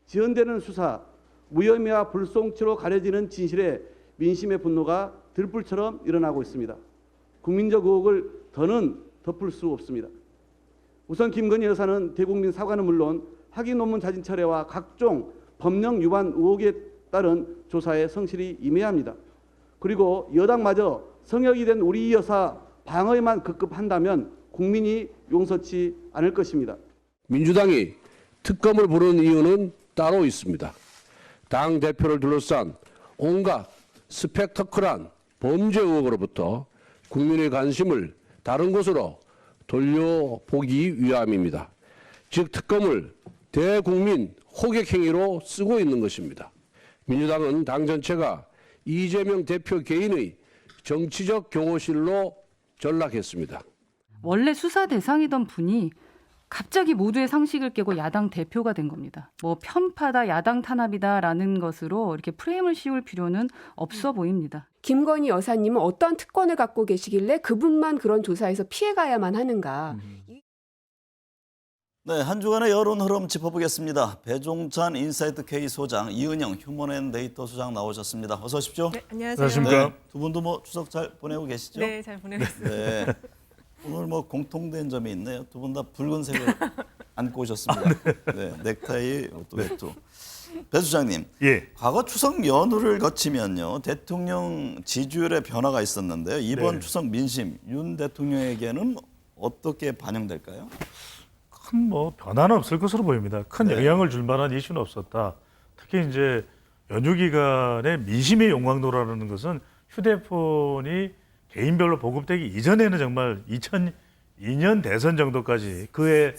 지연되는 수사, 무혐의와 불송치로 가려지는 진실에 민심의 분노가 들불처럼 일어나고 있습니다. 국민적 의혹을 더는 덮을 수 없습니다. 우선 김건희 여사는 대국민 사과는 물론 학위 논문 자진 철회와 각종 법령 위반 의혹에 따른 조사에 성실히 임해야 합니다. 그리고 여당마저 성역이 된 우리 여사 방어에만 급급한다면 국민이 용서치 않을 것입니다. 민주당이 특검을 부르는 이유는 따로 있습니다. 당 대표를 둘러싼 온갖 스펙터클한 범죄 의혹으로부터 국민의 관심을 다른 곳으로 돌려보기 위함입니다. 즉 특검을 대국민 호객행위로 쓰고 있는 것입니다. 민주당은 당 전체가 이재명 대표 개인의 정치적 경호실로 전락했습니다. 원래 수사 대상이던 분이 갑자기 모두의 상식을 깨고 야당 대표가 된 겁니다. 뭐 편파다, 야당 탄압이다라는 것으로 이렇게 프레임을 씌울 필요는 없어 보입니다. 김건희 여사님은 어떤 특권을 갖고 계시길래 그분만 그런 조사에서 피해가야만 하는가. 네, 한 주간의 여론 흐름 짚어보겠습니다. 배종찬 인사이트 K 소장, 이은영 휴먼앤데이터 소장 나오셨습니다. 어서 오십시오. 네, 안녕하세요. 안녕하십니까. 네, 두 분도 뭐 추석 잘 보내고 계시죠? 네, 잘 보내고 있습니다. 네. 오늘 뭐 공통된 점이 있네요. 두 분 다 붉은색을 안고 오셨습니다. 네, 넥타이 또 외투. 배 소장님, 예. 과거 추석 연휴를 거치면요 대통령 지지율의 변화가 있었는데요. 이번 네. 추석 민심 윤 대통령에게는 어떻게 반영될까요? 큰 뭐 변화는 없을 것으로 보입니다. 큰 네. 영향을 줄 만한 이슈는 없었다. 특히 이제 연휴 기간에 민심의 용광로라는 것은 휴대폰이 개인별로 보급되기 이전에는 정말 2002년 대선 정도까지 그해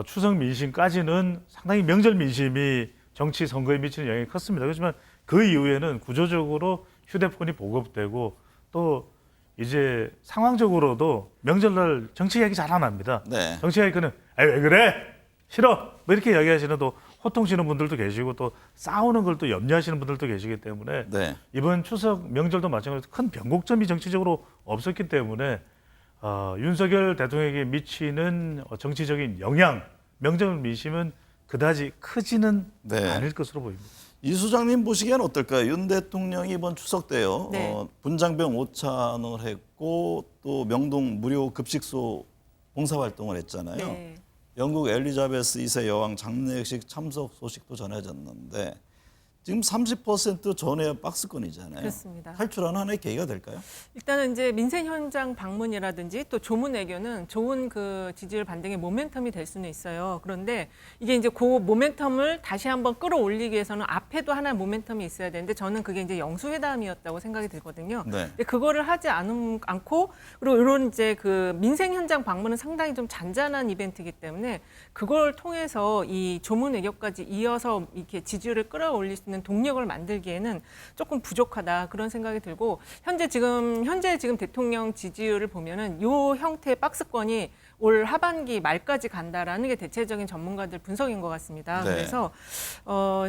추석 민심까지는 상당히 명절 민심이 정치 선거에 미치는 영향이 컸습니다. 그렇지만 그 이후에는 구조적으로 휴대폰이 보급되고 또 이제 상황적으로도 명절날 정치 이야기 잘 안 합니다. 네. 정치 이야기는 왜 그래? 싫어? 뭐 이렇게 이야기하시는 또 호통치는 분들도 계시고 또 싸우는 걸 또 염려하시는 분들도 계시기 때문에 네. 이번 추석 명절도 마찬가지로 큰 변곡점이 정치적으로 없었기 때문에 윤석열 대통령에게 미치는 정치적인 영향, 명절 민심은 그다지 크지는 네. 않을 것으로 보입니다. 이 소장님 보시기엔 어떨까요? 윤 대통령이 이번 추석 때요. 네. 분장병 오찬을 했고 또 명동 무료 급식소 봉사활동을 했잖아요. 네. 영국 엘리자베스 2세 여왕 장례식 참석 소식도 전해졌는데 지금 30% 전에 박스권이잖아요. 그렇습니다. 탈출하는 하나의 계기가 될까요? 일단은 이제 민생 현장 방문이라든지 또 조문 외교는 좋은 그 지지율 반등의 모멘텀이 될 수는 있어요. 그런데 이게 이제 그 모멘텀을 다시 한번 끌어올리기 위해서는 앞에도 하나의 모멘텀이 있어야 되는데 저는 그게 이제 영수회담이었다고 생각이 들거든요. 네. 근데 그거를 하지 않고 그리고 이런 이제 그 민생 현장 방문은 상당히 좀 잔잔한 이벤트이기 때문에 그걸 통해서 이 조문 외교까지 이어서 이렇게 지지율을 끌어올릴 수 있는 동력을 만들기에는 조금 부족하다 그런 생각이 들고 현재 지금 대통령 지지율을 보면은 요 형태의 박스권이 올 하반기 말까지 간다라는 게 대체적인 전문가들 분석인 것 같습니다. 네. 그래서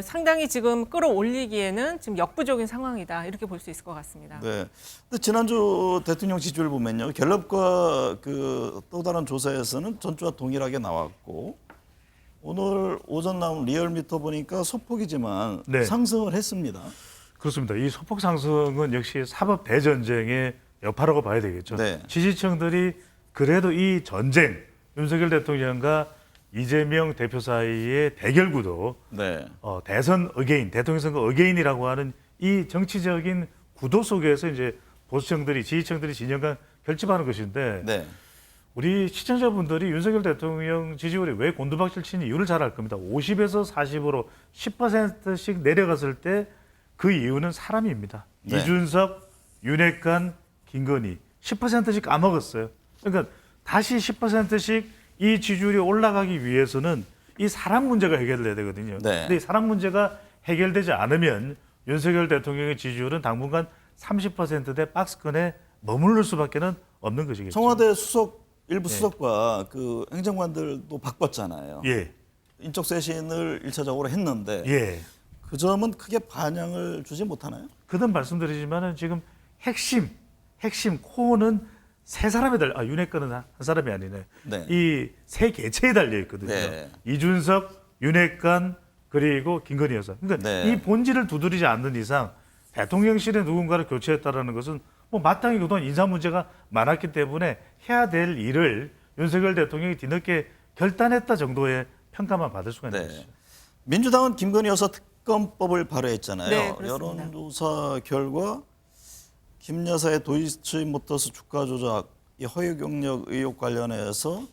상당히 지금 끌어올리기에는 지금 역부족인 상황이다 이렇게 볼 수 있을 것 같습니다. 네. 근데 지난주 대통령 지지율 보면요. 갤럽과 그 또 다른 조사에서는 전주와 동일하게 나왔고 오늘 오전 나온 리얼미터 보니까 소폭이지만 네. 상승을 했습니다. 그렇습니다. 이 소폭 상승은 역시 사법 대전쟁의 여파라고 봐야 되겠죠. 네. 지지층들이 그래도 이 전쟁, 윤석열 대통령과 이재명 대표 사이의 대결 구도, 네. 대선 어게인, 대통령 선거 어게인이라고 하는 이 정치적인 구도 속에서 이제 보수층들이, 지지층들이 진영간 결집하는 것인데 네. 우리 시청자분들이 윤석열 대통령 지지율이 왜 곤두박질 치는 이유를 잘 알 겁니다. 50에서 40으로 10%씩 내려갔을 때 그 이유는 사람입니다. 네. 이준석, 윤핵관, 김건희 10%씩 까먹었어요. 그러니까 다시 10%씩 이 지지율이 올라가기 위해서는 이 사람 문제가 해결돼야 되거든요. 네. 근데 이 사람 문제가 해결되지 않으면 윤석열 대통령의 지지율은 당분간 30%대 박스권에 머무를 수밖에는 없는 것이겠죠. 청와대 수석 일부 수석과 그 행정관들도 바꿨잖아요. 예. 인적 쇄신을 1차적으로 했는데 예. 그 점은 크게 반영을 주지 못하나요? 그든 말씀드리지만은 지금 핵심 코어는 세 사람에 윤핵관은 한 사람이 아니네. 네. 이 세 개체에 달려 있거든요. 네. 이준석, 윤핵관, 그리고 김건희 여사. 그러니까 네. 이 본질을 두드리지 않는 이상 대통령실에 누군가를 교체했다라는 것은 뭐 마땅히 그동안 인사 문제가 많았기 때문에 해야 될 일을 윤석열 대통령이 뒤늦게 결단했다 정도의 평가만 받을 수가 있는 네. 것이죠. 민주당은 김건희 여사 특검법을 발의했잖아요. 네, 그렇습니다. 여론조사 결과 김 여사의 도이치모터스 주가 조작, 이 허위 경력 의혹 관련해서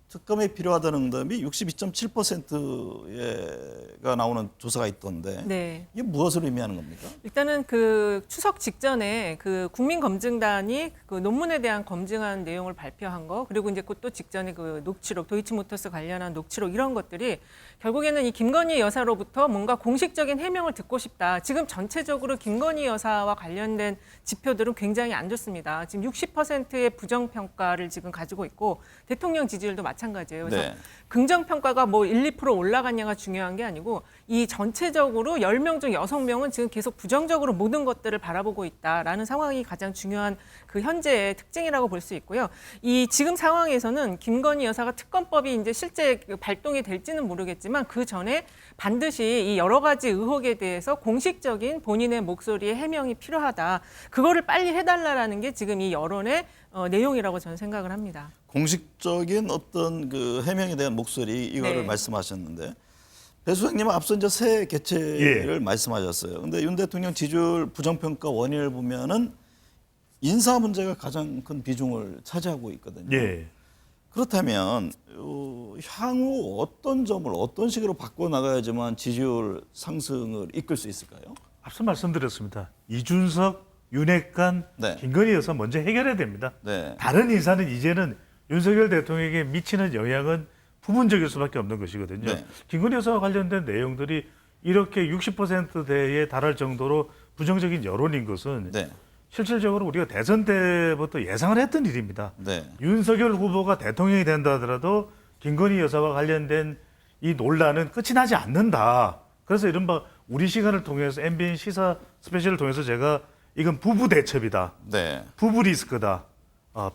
특검이 필요하다는 응답이 62.7%가 나오는 조사가 있던데 네. 이게 무엇을 의미하는 겁니까? 일단은 그 추석 직전에 그 국민검증단이 그 논문에 대한 검증한 내용을 발표한 거, 그리고 이제 그 또 직전에 그 녹취록, 도이치모터스 관련한 녹취록 이런 것들이 결국에는 이 김건희 여사로부터 뭔가 공식적인 해명을 듣고 싶다. 지금 전체적으로 김건희 여사와 관련된 지표들은 굉장히 안 좋습니다. 지금 60%의 부정평가를 지금 가지고 있고 대통령 지지율도 마찬가지예요. 그래서 네. 긍정평가가 뭐 1, 2% 올라갔냐가 중요한 게 아니고 이 전체적으로 10명 중 6명은 지금 계속 부정적으로 모든 것들을 바라보고 있다라는 상황이 가장 중요한 그 현재의 특징이라고 볼 수 있고요. 이 지금 상황에서는 김건희 여사가 특검법이 이제 실제 발동이 될지는 모르겠지만 그 전에 반드시 이 여러 가지 의혹에 대해서 공식적인 본인의 목소리의 해명이 필요하다. 그거를 빨리 해달라라는 게 지금 이 여론의 내용이라고 저는 생각을 합니다. 공식적인 어떤 그 해명에 대한 목소리 이거를 네. 말씀하셨는데 배 소장님은 앞서 이제 새 개최를 말씀하셨어요. 근데 윤 대통령 지지율 부정평가 원인을 보면은 인사 문제가 가장 큰 비중을 차지하고 있거든요. 예. 그렇다면 향후 어떤 점을 어떤 식으로 바꿔 나가야지만 지지율 상승을 이끌 수 있을까요? 앞서 말씀드렸습니다. 이준석, 윤핵관, 네. 김건희 여사 먼저 해결해야 됩니다. 네. 다른 인사는 이제는 윤석열 대통령에게 미치는 영향은 부분적일 수밖에 없는 것이거든요. 네. 김건희 여사와 관련된 내용들이 이렇게 60%대에 달할 정도로 부정적인 여론인 것은 네. 실질적으로 우리가 대선 때부터 예상을 했던 일입니다. 네. 윤석열 후보가 대통령이 된다 하더라도 김건희 여사와 관련된 이 논란은 끝이 나지 않는다. 그래서 이른바 우리 시간을 통해서 MBN 시사 스페셜을 통해서 제가 이건 부부 대첩이다. 네. 부부 리스크다.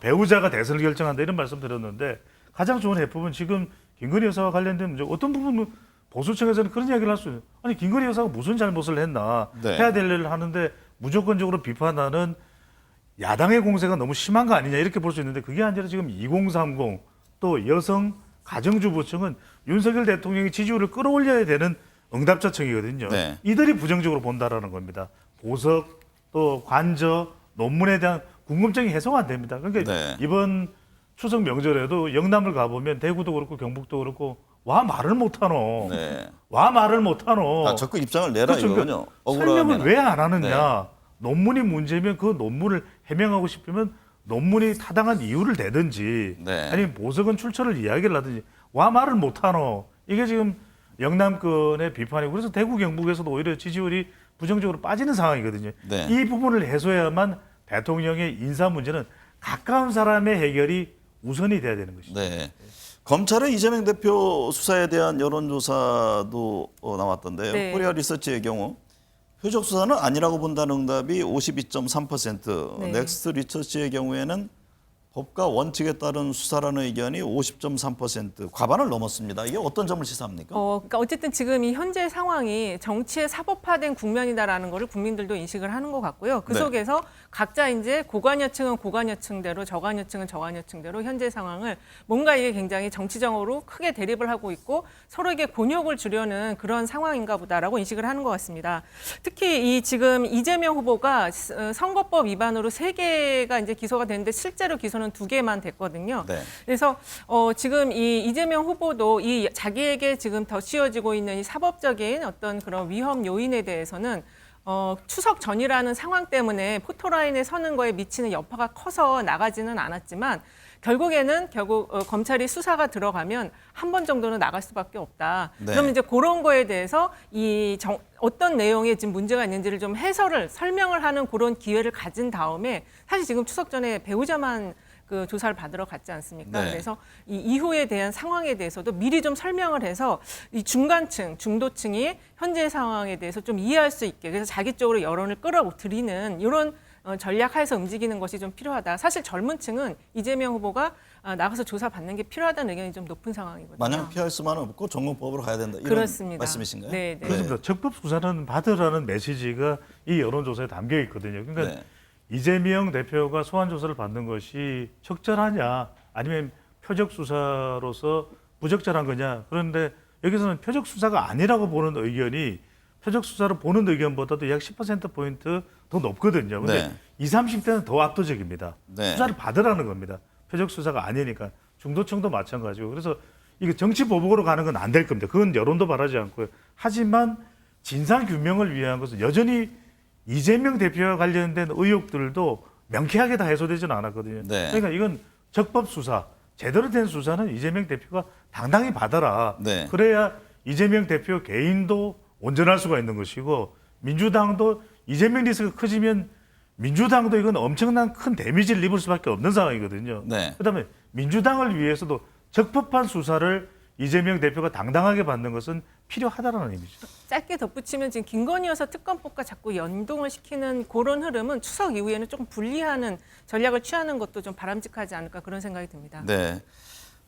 배우자가 대선을 결정한다. 이런 말씀 드렸는데 가장 좋은 해법은 지금 김건희 여사와 관련된 문제 어떤 부분은 보수층에서는 그런 이야기를 할 수 있어요. 아니 김건희 여사가 무슨 잘못을 했나. 네. 해야 될 일을 하는데 무조건적으로 비판하는 야당의 공세가 너무 심한 거 아니냐 이렇게 볼 수 있는데 그게 아니라 지금 2030 또 여성 가정주부층은 윤석열 대통령이 지지율을 끌어올려야 되는 응답자층이거든요. 네. 이들이 부정적으로 본다라는 겁니다. 보석 또 관저 논문에 대한 궁금증이 해소가 안 됩니다. 그러니까 네. 이번 추석 명절에도 영남을 가보면 대구도 그렇고 경북도 그렇고 와 말을 못하노. 네. 와 말을 못하노. 적극 입장을 내라 그렇죠. 이거군요. 설명을 억울하면. 왜 안 하느냐. 논문이 문제면 그 논문을 해명하고 싶으면 논문이 타당한 이유를 대든지 네. 아니면 보석은 출처를 이야기를 하든지 와 말을 못하노. 이게 지금 영남권의 비판이고 그래서 대구 경북에서도 오히려 지지율이 부정적으로 빠지는 상황이거든요. 네. 이 부분을 해소해야만 대통령의 인사 문제는 가까운 사람의 해결이 우선이 돼야 되는 것이죠. 네. 검찰의 이재명 대표 수사에 대한 여론조사도 나왔던데요. 네. 코리아 리서치의 경우 표적 수사는 아니라고 본다는 응답이 52.3%, 네. 넥스트 리서치의 경우에는 법과 원칙에 따른 수사라는 의견이 50.3%, 과반을 넘었습니다. 이게 어떤 점을 시사합니까? 그러니까 어쨌든 지금 이 현재 상황이 정치에 사법화된 국면이다라는 거를 국민들도 인식을 하는 것 같고요. 그 네. 속에서 각자 이제 고관여층은 고관여층대로 저관여층은 저관여층대로 현재 상황을 뭔가 이게 굉장히 정치적으로 크게 대립을 하고 있고 서로에게 곤욕을 주려는 그런 상황인가 보다라고 인식을 하는 것 같습니다. 특히 이 지금 이재명 후보가 선거법 위반으로 3개가 이제 기소가 됐는데 실제로 기소는 2개만 됐거든요. 네. 그래서 지금 이 이재명 후보도 이 자기에게 지금 더 씌워지고 있는 이 사법적인 어떤 그런 위험 요인에 대해서는 추석 전이라는 상황 때문에 포토라인에 서는 거에 미치는 여파가 커서 나가지는 않았지만 결국 검찰이 수사가 들어가면 한 번 정도는 나갈 수밖에 없다. 네. 그러면 이제 그런 거에 대해서 어떤 내용에 지금 문제가 있는지를 좀 설명을 하는 그런 기회를 가진 다음에 사실 지금 추석 전에 배우자만 그 조사를 받으러 갔지 않습니까? 네. 그래서 이 이후에 대한 상황에 대해서도 미리 좀 설명을 해서 이 중간층, 중도층이 현재 상황에 대해서 좀 이해할 수 있게 그래서 자기 쪽으로 여론을 끌어들이는 이런 전략하에서 움직이는 것이 좀 필요하다. 사실 젊은 층은 이재명 후보가 나가서 조사 받는 게 필요하다는 의견이 좀 높은 상황이거든요. 마냥 피할 수만은 없고 전공법으로 가야 된다. 이런 그렇습니다. 말씀이신가요? 네, 네. 그렇습니다. 적법 수사는 받으라는 메시지가 이 여론조사에 담겨 있거든요. 그러니까 네. 이재명 대표가 소환 조사를 받는 것이 적절하냐, 아니면 표적 수사로서 부적절한 거냐. 그런데 여기서는 표적 수사가 아니라고 보는 의견이 표적 수사를 보는 의견보다도 약 10% 포인트 더 높거든요. 근데 네. 20, 30대는 더 압도적입니다. 네. 수사를 받으라는 겁니다. 표적 수사가 아니니까. 중도층도 마찬가지고. 그래서 이거 정치 보복으로 가는 건 안 될 겁니다. 그건 여론도 바라지 않고요. 하지만 진상 규명을 위한 것은 여전히 이재명 대표와 관련된 의혹들도 명쾌하게 다 해소되지는 않았거든요. 네. 그러니까 이건 적법 수사, 제대로 된 수사는 이재명 대표가 당당히 받아라. 네. 그래야 이재명 대표 개인도 온전할 수가 있는 것이고, 민주당도 이재명 리스크가 커지면 민주당도 이건 엄청난 큰 데미지를 입을 수밖에 없는 상황이거든요. 네. 그다음에 민주당을 위해서도 적법한 수사를 이재명 대표가 당당하게 받는 것은 필요하다는 의미죠. 짧게 덧붙이면 지금 김건희 여사 특검법과 자꾸 연동을 시키는 그런 흐름은 추석 이후에는 조금 분리하는 전략을 취하는 것도 좀 바람직하지 않을까 그런 생각이 듭니다. 네.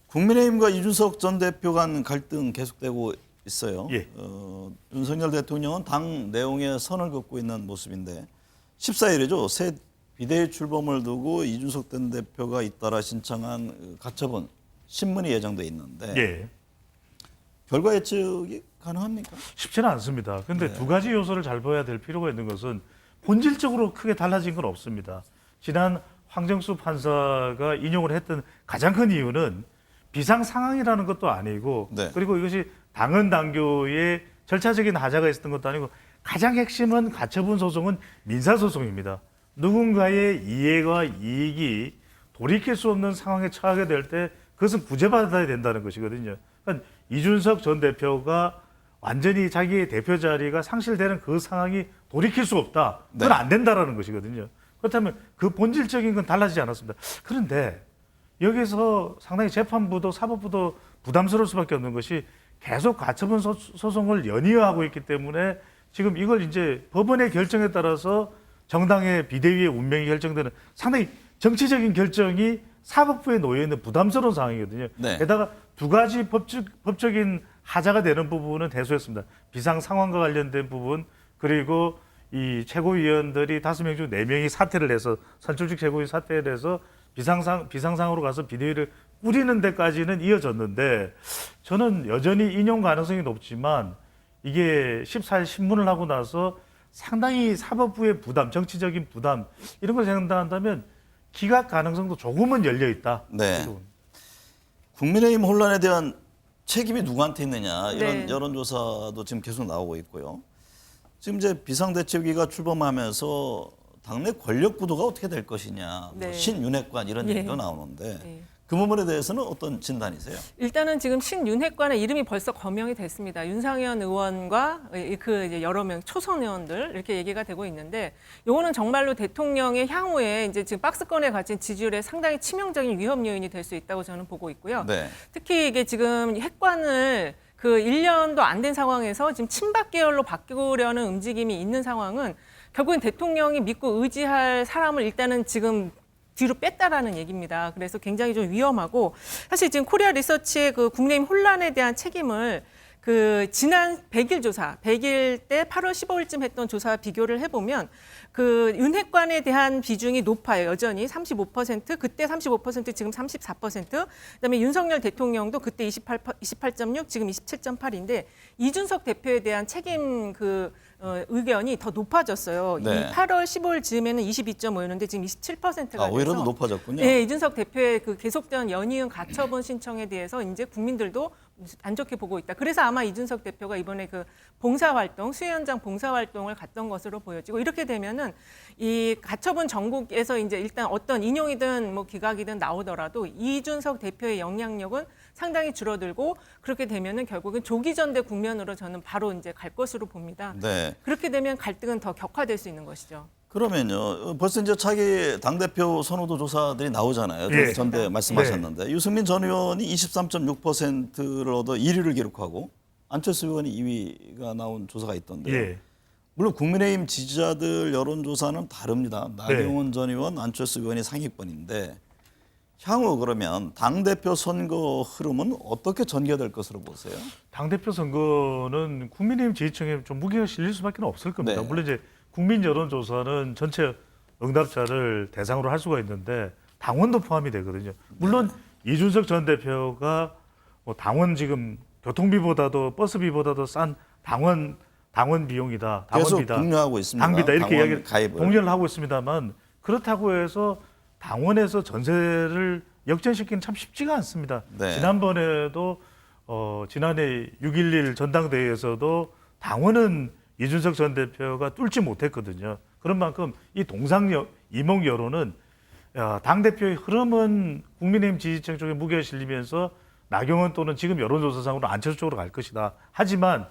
국민의힘과 이준석 전 대표 간 갈등 계속되고 있어요. 예. 윤석열 대통령은 당 내용에 선을 긋고 있는 모습인데 14일이죠. 새 비대위 출범을 두고 이준석 전 대표가 잇따라 신청한 가처분 신문이 예정돼 있는데 예. 결과 예측이 가능합니까? 쉽지는 않습니다. 그런데 네. 두 가지 요소를 잘 봐야 될 필요가 있는 것은 본질적으로 크게 달라진 건 없습니다. 지난 황정수 판사가 인용을 했던 가장 큰 이유는 비상 상황이라는 것도 아니고, 네. 그리고 이것이 당헌 당규에 절차적인 하자가 있었던 것도 아니고, 가장 핵심은 가처분 소송은 민사 소송입니다. 누군가의 이해와 이익이 돌이킬 수 없는 상황에 처하게 될 때 그것은 구제받아야 된다는 것이거든요. 그러니까 이준석 전 대표가 완전히 자기의 대표 자리가 상실되는 그 상황이 돌이킬 수 없다. 그건 네. 안 된다라는 것이거든요. 그렇다면 그 본질적인 건 달라지지 않았습니다. 그런데 여기서 상당히 재판부도 사법부도 부담스러울 수밖에 없는 것이 계속 가처분 소송을 연이어하고 있기 때문에 지금 이걸 이제 법원의 결정에 따라서 정당의 비대위의 운명이 결정되는 상당히 정치적인 결정이 사법부에 놓여 있는 부담스러운 상황이거든요. 네. 게다가 두 가지 법적인 하자가 되는 부분은 해소했습니다. 비상 상황과 관련된 부분, 그리고 이 최고위원들이 5명 중 4명이 사퇴를 해서, 선출직 최고위 사퇴를 해서 비상상으로 가서 비대위를 꾸리는 데까지는 이어졌는데, 저는 여전히 인용 가능성이 높지만 이게 14일 신문을 하고 나서 상당히 사법부의 부담, 정치적인 부담 이런 걸 생각한다면 기각 가능성도 조금은 열려 있다. 네. 국민의힘 혼란에 대한 책임이 누구한테 있느냐 이런 네. 여론조사도 지금 계속 나오고 있고요. 지금 이제 비상대책위가 출범하면서 당내 권력 구도가 어떻게 될 것이냐, 네. 뭐 신윤핵관 이런 예. 얘기도 나오는데 네. 그 부분에 대해서는 어떤 진단이세요? 일단은 지금 신윤핵관의 이름이 벌써 거명이 됐습니다. 윤상현 의원과 그 이제 여러 명 초선 의원들 이렇게 얘기가 되고 있는데, 요거는 정말로 대통령의 향후에 이제 지금 박스권에 갇힌 지지율에 상당히 치명적인 위험 요인이 될 수 있다고 저는 보고 있고요. 네. 특히 이게 지금 핵관을 그 1년도 안 된 상황에서 지금 친박 계열로 바꾸려는 움직임이 있는 상황은 결국엔 대통령이 믿고 의지할 사람을 일단은 지금 뒤로 뺐다라는 얘기입니다. 그래서 굉장히 좀 위험하고, 사실 지금 코리아 리서치의 그 국내임 혼란에 대한 책임을 그 지난 100일 조사, 100일 때 8월 15일쯤 했던 조사와 비교를 해보면 그 윤핵관에 대한 비중이 높아요. 여전히 35%, 그때 35%, 지금 34%. 그다음에 윤석열 대통령도 그때 28.6, 지금 27.8인데 이준석 대표에 대한 책임 의견이 더 높아졌어요. 네. 이 8월 15일 즈음에는 22.5였는데 지금 27%가 아, 오히려 돼서 더 높아졌군요. 네, 이준석 대표의 그 계속된 연이은 가처분 신청에 대해서 이제 국민들도 안 좋게 보고 있다. 그래서 아마 이준석 대표가 이번에 그 봉사활동, 수해 현장 봉사활동을 갔던 것으로 보여지고, 이렇게 되면은 이 가처분 전국에서 이제 일단 어떤 인용이든 뭐 기각이든 나오더라도 이준석 대표의 영향력은 상당히 줄어들고, 그렇게 되면은 결국은 조기 전대 국면으로 저는 바로 이제 갈 것으로 봅니다. 네. 그렇게 되면 갈등은 더 격화될 수 있는 것이죠. 그러면요, 벌써 이제 차기 당대표 선호도 조사들이 나오잖아요. 예. 전대 말씀하셨는데 유승민 전 의원이 23.6%를 얻어 1위를 기록하고 안철수 의원이 2위가 나온 조사가 있던데요. 예. 물론 국민의힘 지지자들 여론조사는 다릅니다. 나경원 전 의원, 안철수 의원이 상위권인데 향후 그러면 당대표 선거 흐름은 어떻게 전개될 것으로 보세요? 당대표 선거는 국민의힘 지지층에 좀 무게가 실릴 수밖에 없을 겁니다. 네. 물론 이제 국민 여론조사는 전체 응답자를 대상으로 할 수가 있는데 당원도 포함이 되거든요. 물론 이준석 전 대표가 뭐 당원 지금 교통비보다도 버스비보다도 싼 당원 비용이다. 계속 당원비다. 독려하고 있습니다. 당비다 이렇게 당원 이야기를 가입을. 동의를 하고 있습니다만 그렇다고 해서 당원에서 전세를 역전시키는 참 쉽지가 않습니다. 네. 지난번에도 지난해 6.11 전당대회에서도 당원은 이준석 전 대표가 뚫지 못했거든요. 그런 만큼 이 이몽 여론은 당 대표의 흐름은 국민의힘 지지층 쪽에 무게가 실리면서 나경원 또는 지금 여론조사상으로 안철수 쪽으로 갈 것이다. 하지만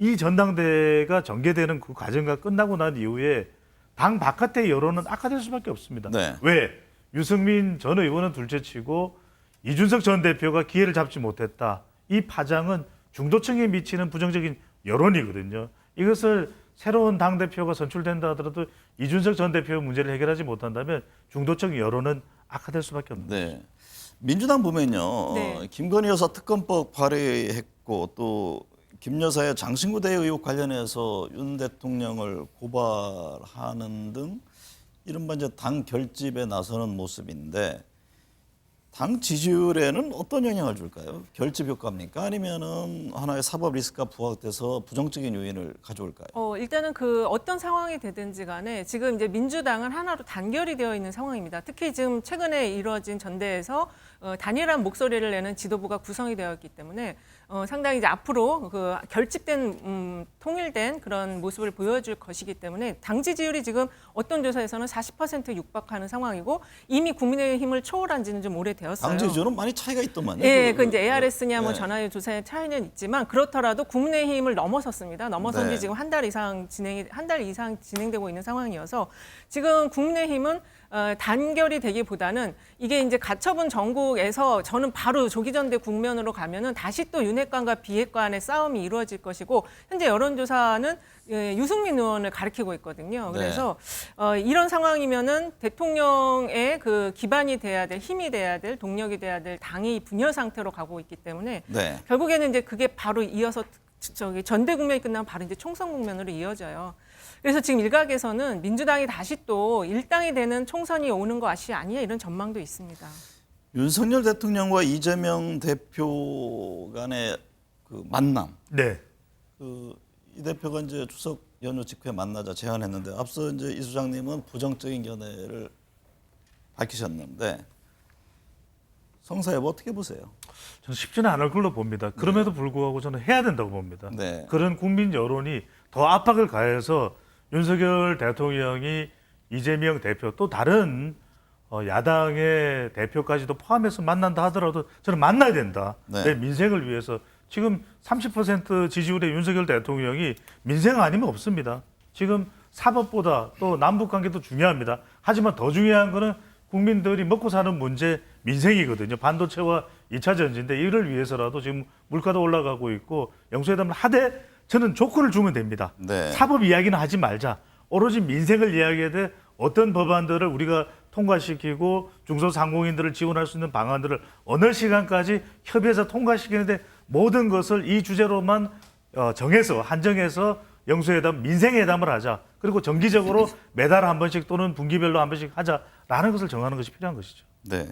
이 전당대회가 전개되는 그 과정과 끝나고 난 이후에 당 바깥의 여론은 악화될 수밖에 없습니다. 네. 왜? 유승민 전 의원은 둘째치고 이준석 전 대표가 기회를 잡지 못했다. 이 파장은 중도층에 미치는 부정적인 여론이거든요. 이것을 새로운 당대표가 선출된다 하더라도 이준석 전 대표의 문제를 해결하지 못한다면 중도층 여론은 악화될 수밖에 없는 거죠. 네. 민주당 보면요. 네. 김건희 여사 특검법 발의했고 또 김 여사의 장신구 대회 의혹 관련해서 윤 대통령을 고발하는 등 이른바 이제 당 결집에 나서는 모습인데 당 지지율에는 어떤 영향을 줄까요? 결집 효과입니까? 아니면은 하나의 사법 리스크가 부각돼서 부정적인 요인을 가져올까요? 일단은 그 어떤 상황이 되든지 간에 지금 이제 민주당은 하나로 단결이 되어 있는 상황입니다. 특히 지금 최근에 이루어진 전대에서 단일한 목소리를 내는 지도부가 구성이 되어 있기 때문에 상당히 이제 앞으로 그 결집된 통일된 그런 모습을 보여줄 것이기 때문에 당 지지율이 지금 어떤 조사에서는 40% 육박하는 상황이고 이미 국민의힘을 초월한 지는 좀 오래되었어요. 당 지지율은 많이 차이가 있더만요. 예, 그 이제 ARS냐 뭐 네. 전화율 조사의 차이는 있지만 그렇더라도 국민의힘을 넘어섰습니다. 넘어선 네. 지 지금 한 달 이상 진행되고 있는 상황이어서 지금 국민의힘은 단결이 되기보다는 이게 이제 가처분 전국에서 저는 바로 조기 전대 국면으로 가면은 다시 또 윤핵관과 비핵관의 싸움이 이루어질 것이고 현재 여론조사는 유승민 의원을 가리키고 있거든요. 네. 그래서 이런 상황이면은 대통령의 그 기반이 돼야 될 힘이 돼야 될 동력이 돼야 될 당이 분열 상태로 가고 있기 때문에 네. 결국에는 이제 그게 바로 이어서 전대 국면이 끝나면 바로 이제 총선 국면으로 이어져요. 그래서 지금 일각에서는 민주당이 다시 또 일당이 되는 총선이 오는 것이 아니냐 이런 전망도 있습니다. 윤석열 대통령과 이재명 대표 간의 그 만남. 네. 이 대표가 이제 추석 연휴 직후에 만나자 제안했는데 앞서 이제 이 소장님은 부정적인 견해를 밝히셨는데 성사 여부 어떻게 보세요? 저는 쉽지는 않을 걸로 봅니다. 그럼에도 불구하고 저는 해야 된다고 봅니다. 네. 그런 국민 여론이 더 압박을 가해서 윤석열 대통령이 이재명 대표 또 다른 야당의 대표까지도 포함해서 만난다 하더라도 저는 만나야 된다. 네. 내 민생을 위해서. 지금 30% 지지율의 윤석열 대통령이 민생 아니면 없습니다. 지금 사법보다 또 남북 관계도 중요합니다. 하지만 더 중요한 거는 국민들이 먹고 사는 문제 민생이거든요. 반도체와 2차 전지인데 이를 위해서라도 지금 물가도 올라가고 있고 영수회담을 하되 저는 조건을 주면 됩니다. 네. 사법 이야기는 하지 말자. 오로지 민생을 이야기해야 돼 어떤 법안들을 우리가 통과시키고 중소상공인들을 지원할 수 있는 방안들을 어느 시간까지 협의해서 통과시키는데 모든 것을 이 주제로만 정해서 한정해서 영수회담, 민생회담을 하자. 그리고 정기적으로 매달 한 번씩 또는 분기별로 한 번씩 하자라는 것을 정하는 것이 필요한 것이죠. 네.